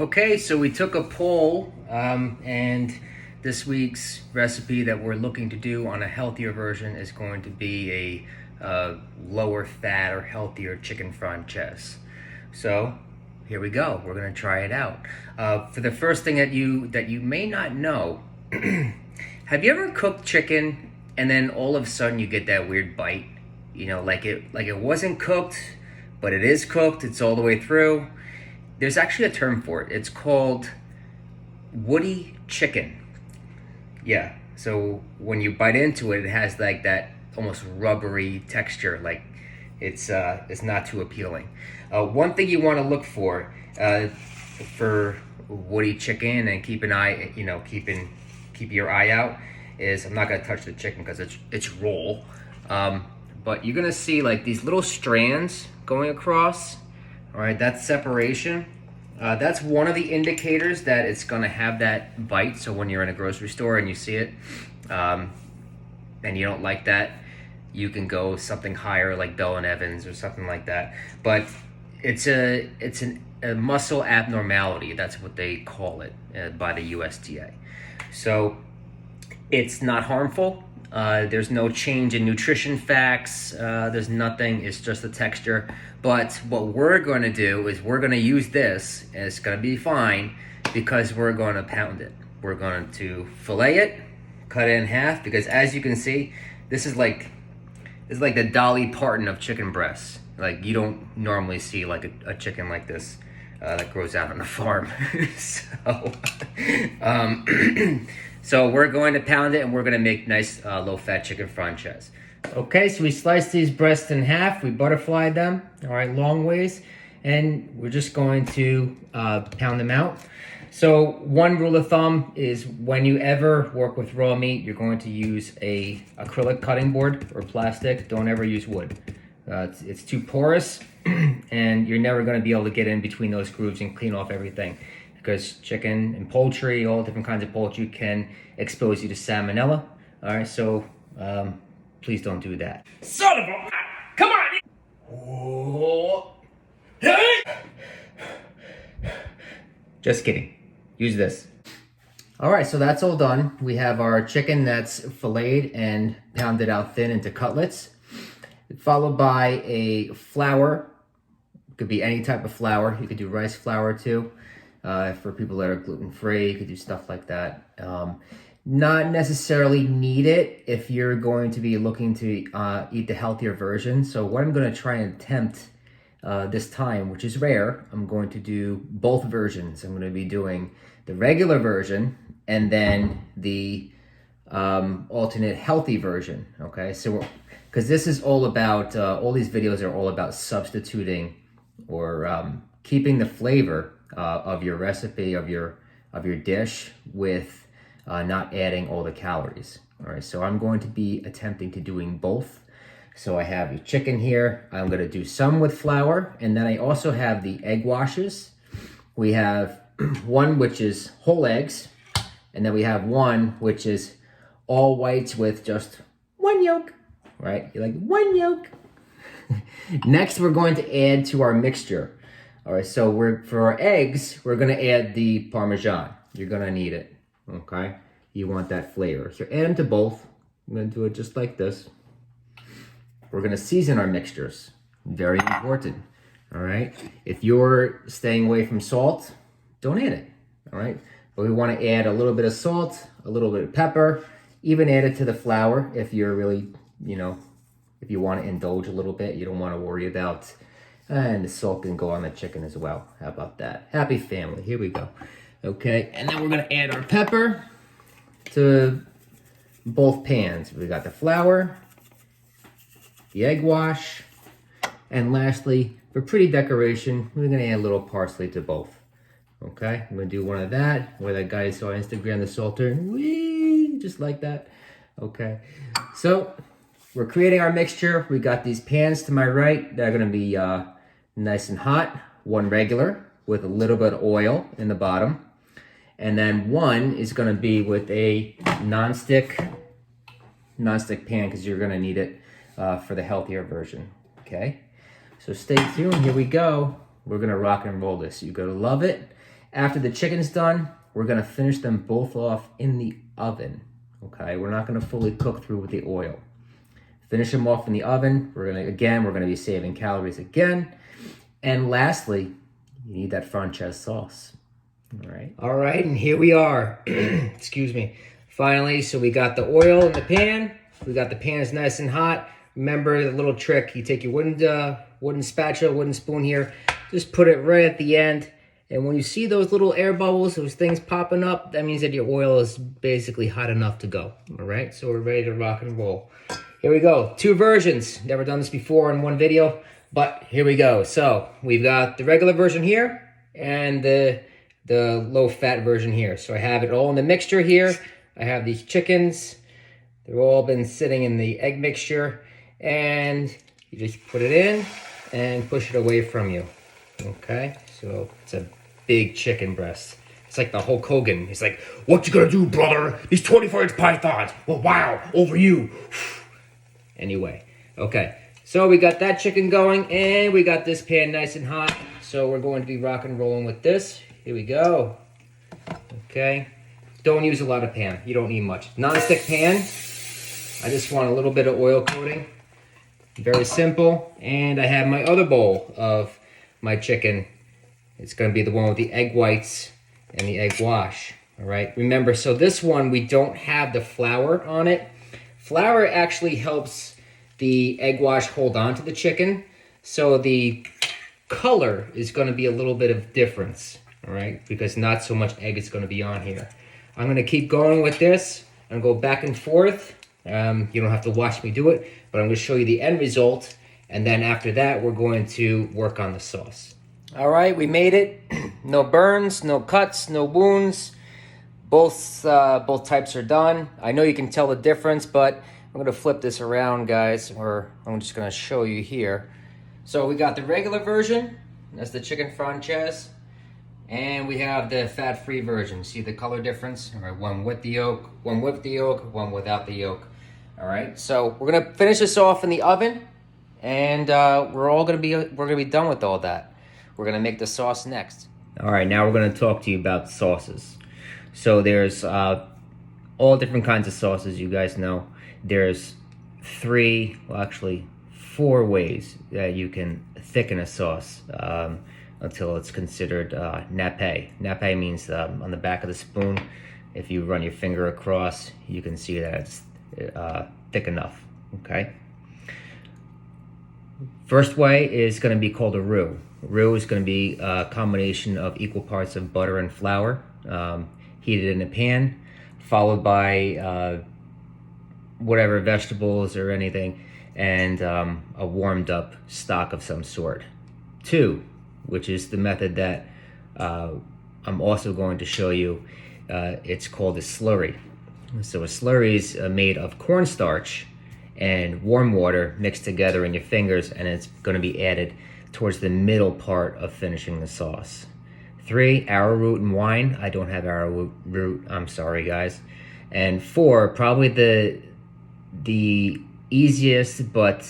Okay, so we took a poll, and this week's recipe that we're looking to do on a healthier version is going to be a lower fat or healthier chicken franchise. So here we go. We're gonna try it out. For the first thing that you may not know, have you ever cooked chicken and then all of a sudden you get that weird bite? You know, like it wasn't cooked, but it is cooked. It's all the way through. There's actually a term for it. It's called woody chicken. Yeah. So when you bite into it, it has like that almost rubbery texture. Like it's not too appealing. One thing you want to look for woody chicken and keep an eye, keep your eye out is I'm not gonna touch the chicken because it's raw. But you're gonna see like these little strands going across. All right, that's separation. That's one of the indicators that it's gonna have that bite. So when you're in a grocery store and you see it, and you don't like that, you can go something higher like Bell and Evans or something like that. But it's a muscle abnormality. That's what they call it by the USDA. So it's not harmful. There's no change in nutrition facts. There's nothing. It's just the texture. But what we're going to do is we're going to use this, and it's going to be fine because we're going to pound it. We're going to fillet it, cut it in half, because as you can see, this is like the Dolly Parton of chicken breasts. Like you don't normally see like a chicken like this that grows out on a farm. So we're going to pound it and we're going to make nice low-fat chicken franchise. Okay, so we sliced these breasts in half. We butterflied them, all right, long ways. And we're just going to pound them out. So one rule of thumb is when you ever work with raw meat, you're going to use a acrylic cutting board or plastic. Don't ever use wood. It's too porous and you're never going to be able to get in between those grooves and clean off everything. Because chicken and poultry, all different kinds of poultry can expose you to salmonella. All right, so please don't do that. Son of a... Come on! Oh. Just kidding. Use this. All right, so that's all done. We have our chicken that's filleted and pounded out thin into cutlets, followed by a flour. It could be any type of flour. You could do rice flour too. For people that are gluten-free, you could do stuff like that. Not necessarily need it if you're going to be looking to eat the healthier version. So what I'm going to try and attempt this time, which is rare, I'm going to do both versions. I'm going to be doing the regular version and then the alternate healthy version. Okay, so because this is all about, all these videos are all about substituting or keeping the flavor of your recipe, of your dish, with not adding all the calories. All right, so I'm going to be attempting to doing both. So I have your chicken here. I'm going to do some with flour, and then I also have the egg washes. We have one which is whole eggs, and then we have one which is all whites with just one yolk. Right? You like one yolk. Next, we're going to add to our mixture. All right, so for our eggs, we're gonna add the Parmesan. You're gonna need it, okay? You want that flavor. So add them to both. I'm gonna do it just like this. We're gonna season our mixtures. Very important, all right? If you're staying away from salt, don't add it, all right? But we wanna add a little bit of salt, a little bit of pepper, even add it to the flour if you're really, if you wanna indulge a little bit, you don't wanna worry about. And the salt can go on the chicken as well. How about that? Happy family. Here we go. Okay, and then we're gonna add our pepper to both pans. We got the flour, the egg wash, and lastly, for pretty decoration, we're gonna add a little parsley to both. Okay, I'm gonna do one of that, where that guy saw on Instagram, the salter, whee, just like that. Okay, so we're creating our mixture. We got these pans to my right. They're gonna be nice and hot. One regular with a little bit of oil in the bottom. And then one is gonna be with a non-stick pan because you're gonna need it for the healthier version, okay? So stay tuned, here we go. We're gonna rock and roll this. You're gonna love it. After the chicken's done, we're gonna finish them both off in the oven, okay? We're not gonna fully cook through with the oil. Finish them off in the oven. We're gonna be saving calories again. And lastly, you need that Franchaise sauce, all right? All right, and here we are, excuse me. Finally, so we got the oil in the pan. We got the pan is nice and hot. Remember the little trick, you take your wooden spatula, wooden spoon here, just put it right at the end. And when you see those little air bubbles, those things popping up, that means that your oil is basically hot enough to go, all right? So we're ready to rock and roll. Here we go, 2 versions. Never done this before in one video, but here we go. So we've got the regular version here and the low-fat version here. So I have it all in the mixture here. I have these chickens. They've all been sitting in the egg mixture. And you just put it in and push it away from you, okay? So it's a big chicken breast. It's like the Hulk Hogan. He's like, "What you gonna do, brother? These 24-inch pythons. Well, wow, over you." Anyway, okay. So we got that chicken going, and we got this pan nice and hot. So we're going to be rock and rolling with this. Here we go. Okay. Don't use a lot of pan. You don't need much. Non-stick pan. I just want a little bit of oil coating. Very simple. And I have my other bowl of my chicken. It's going to be the one with the egg whites and the egg wash. All right. Remember, so this one, we don't have the flour on it. Flour actually helps the egg wash hold on to the chicken. So the color is going to be a little bit of difference. All right. Because not so much egg is going to be on here. I'm going to keep going with this and go back and forth. You don't have to watch me do it, but I'm going to show you the end result. And then after that, we're going to work on the sauce. All right, we made it. No burns, no cuts, no wounds. Both types are done. I know you can tell the difference, but I'm going to flip this around, guys, or I'm just going to show you here. So we got the regular version. That's the chicken franchise. And we have the fat-free version. See the color difference? All right, one with the yolk, one with the yolk, one without the yolk. All right, so we're gonna finish this off in the oven, and we're gonna be done with all that. We're gonna make the sauce next. All right, now we're gonna talk to you about sauces. So there's all different kinds of sauces. You guys know there's 4 ways that you can thicken a sauce. Until it's considered nappe. Nappe means on the back of the spoon, if you run your finger across, you can see that it's thick enough, okay? First way is going to be called a roux. Roux is going to be a combination of equal parts of butter and flour, heated in a pan, followed by whatever vegetables or anything, and a warmed up stock of some sort. 2, which is the method that I'm also going to show you. It's called a slurry. So a slurry is made of cornstarch and warm water mixed together in your fingers, and it's going to be added towards the middle part of finishing the sauce. 3, arrowroot and wine. I don't have arrowroot. I'm sorry, guys. And 4, probably the easiest but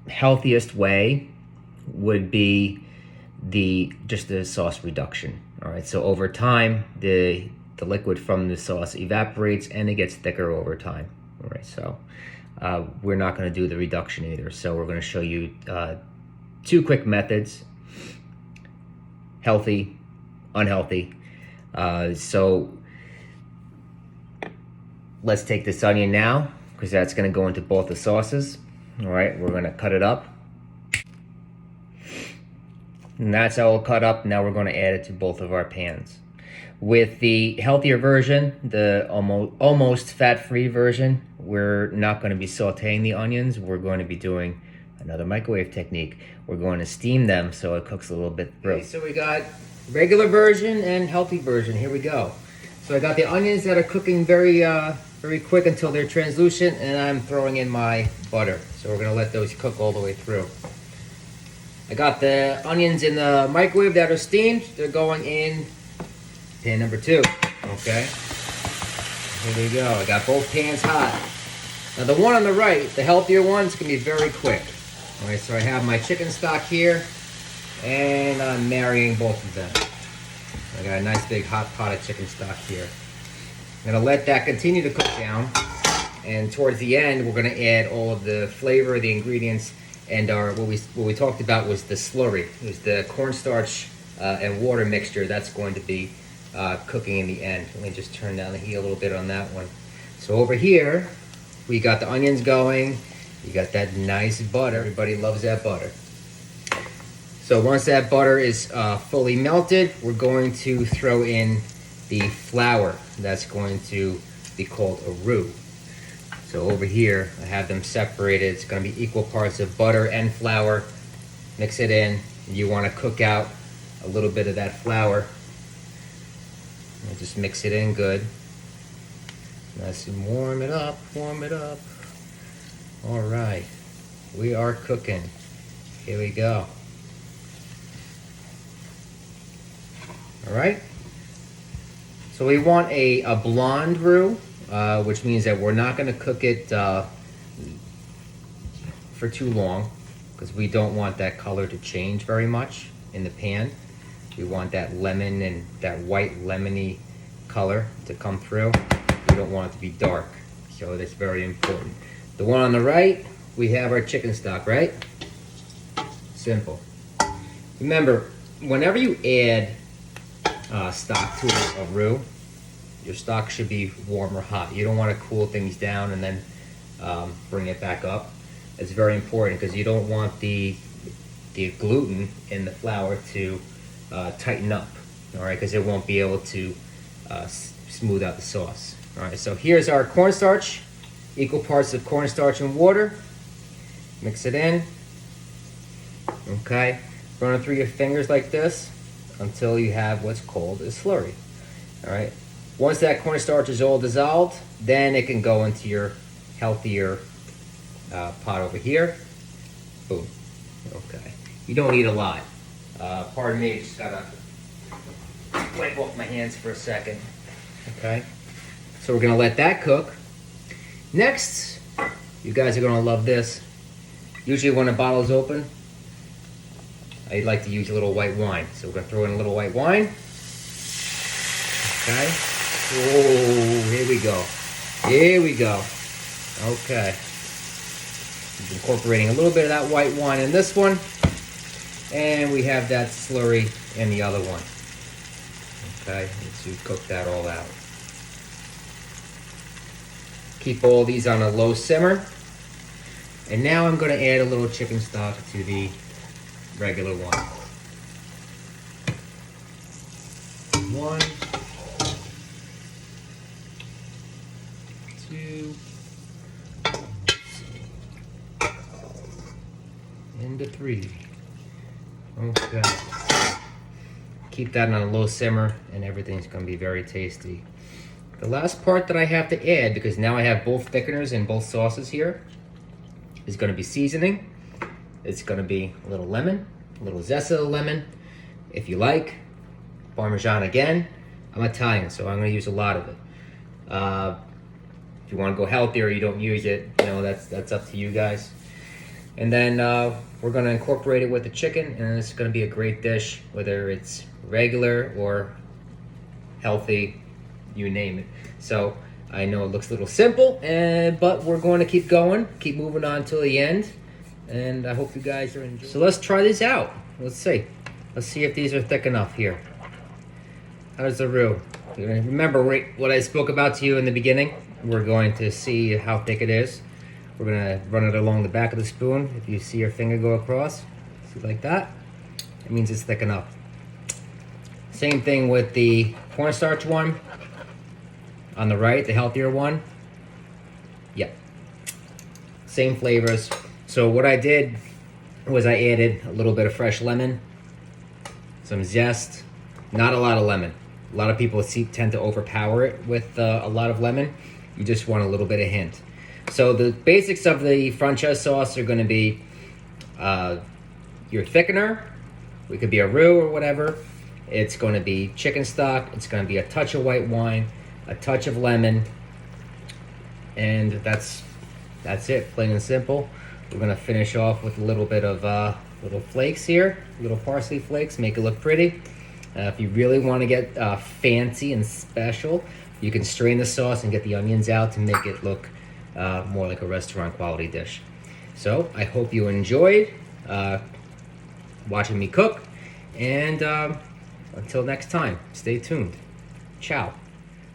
healthiest way would be just the sauce reduction. All right, so over time the liquid from the sauce evaporates and it gets thicker over time. All right, so we're not going to do the reduction either. So we're going to show you 2 quick methods: healthy, unhealthy. So let's take this onion now, because that's going to go into both the sauces. All right, we're going to cut it up. And that's all cut up. Now we're going to add it to both of our pans. With the healthier version, the almost fat-free version, we're not going to be sauteing the onions. We're going to be doing another microwave technique. We're going to steam them so it cooks a little bit through. Okay, so we got regular version and healthy version. Here we go. So I got the onions that are cooking very quick until they're translucent, and I'm throwing in my butter. So we're going to let those cook all the way through. I got the onions in the microwave that are steamed. They're going in pan number 2. Okay. Here we go. I got both pans hot. Now the one on the right, the healthier one, is going to be very quick. All right, so I have my chicken stock here. and I'm marrying both of them. I got a nice big hot pot of chicken stock here. I'm gonna let that continue to cook down, and towards the end, we're gonna add all of the flavor, the ingredients, and what we talked about was the slurry. It was the cornstarch and water mixture that's going to be cooking in the end. Let me just turn down the heat a little bit on that one. So over here, we got the onions going. You got that nice butter. Everybody loves that butter. So once that butter is fully melted, we're going to throw in the flour. That's going to be called a roux. So over here, I have them separated. It's going to be equal parts of butter and flour. Mix it in. You want to cook out a little bit of that flour. And just mix it in good. Nice and warm it up, warm it up. All right, we are cooking. Here we go. All right. So we want a blonde roux, which means that we're not going to cook it for too long, because we don't want that color to change very much in the pan. We want that lemon and that white lemony color to come through. We don't want it to be dark, so that's very important. The one on the right, we have our chicken stock, right? Simple. Remember, whenever you add stock to a roux, your stock should be warm or hot. You don't want to cool things down and then bring it back up. It's very important because you don't want the gluten in the flour to tighten up, all right, because it won't be able to smooth out the sauce. All right, so here's our cornstarch, equal parts of cornstarch and water. Mix it in, okay? Run it through your fingers like this until you have what's called a slurry, all right? Once that cornstarch is all dissolved, then it can go into your healthier pot over here. Boom, okay. You don't need a lot. Pardon me, just gotta wipe off my hands for a second, okay? So we're gonna let that cook. Next, you guys are gonna love this. Usually when a bottle is open, I like to use a little white wine. So we're gonna throw in a little white wine. Okay. Oh, here we go. Here we go. Okay. Incorporating a little bit of that white wine in this one. And we have that slurry in the other one. Okay, let's cook that all out. Keep all these on a low simmer. And now I'm going to add a little chicken stock to the regular one. One, two, into three. Okay. Keep that on a low simmer and everything's going to be very tasty. The last part that I have to add, because now I have both thickeners and both sauces here, is going to be seasoning. It's going to be a little lemon, a little zest of the lemon. If you like, Parmesan again. I'm Italian, so I'm going to use a lot of it. If you want to go healthier, you don't use it. You know, that's up to you guys. And then we're going to incorporate it with the chicken, and it's going to be a great dish, whether it's regular or healthy, you name it. So I know it looks a little simple, but we're going to keep going, keep moving on till the end, and I hope you guys are enjoying. So let's try these out. Let's see if these are thick enough here. How's the roux? Remember what I spoke about to you in the beginning? We're going to see how thick it is. We're gonna run it along the back of the spoon. If you see your finger go across, see like that, it means it's thick enough. Same thing with the cornstarch one on the right, the healthier one. Yep, same flavors. So what I did was I added a little bit of fresh lemon, some zest, not a lot of lemon. A lot of people tend to overpower it with a lot of lemon. You just want a little bit of hint. So the basics of the franchise sauce are going to be your thickener. It could be a roux or whatever. It's going to be chicken stock. It's going to be a touch of white wine, a touch of lemon, and that's it, plain and simple. We're going to finish off with a little bit of little flakes here, little parsley flakes, make it look pretty. If you really want to get fancy and special, you can strain the sauce and get the onions out to make it look more like a restaurant quality dish. So I hope you enjoyed watching me cook, and until next time, stay tuned. Ciao.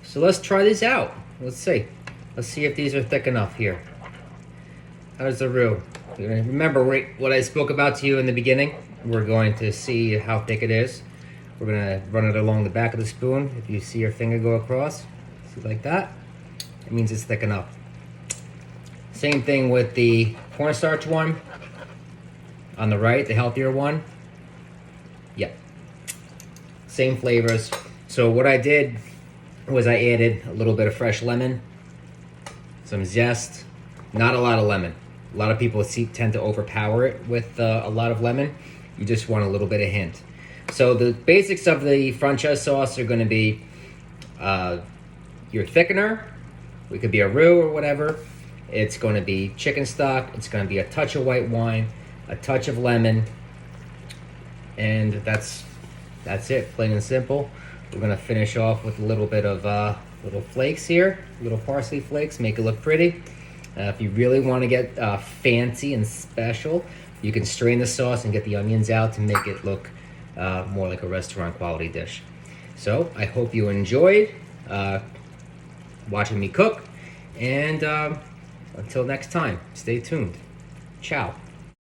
So let's try these out. Let's see. Let's see if these are thick enough here. How's the roux? Remember what I spoke about to you in the beginning? We're going to see how thick it is. We're gonna run it along the back of the spoon. If you see your finger go across, see like that, it means it's thick enough. Same thing with the cornstarch one. On the right, the healthier one. Yep. Same flavors. So what I did was I added a little bit of fresh lemon, some zest, not a lot of lemon. A lot of people tend to overpower it with a lot of lemon. You just want a little bit of hint. So the basics of the franchise sauce are going to be your thickener. It could be a roux or whatever. It's going to be chicken stock. It's going to be a touch of white wine, a touch of lemon, and that's it, plain and simple. We're going to finish off with a little bit of little flakes here, little parsley flakes, make it look pretty. If you really want to get fancy and special, you can strain the sauce and get the onions out to make it look more like a restaurant quality dish. So I hope you enjoyed watching me cook, and until next time, stay tuned. Ciao.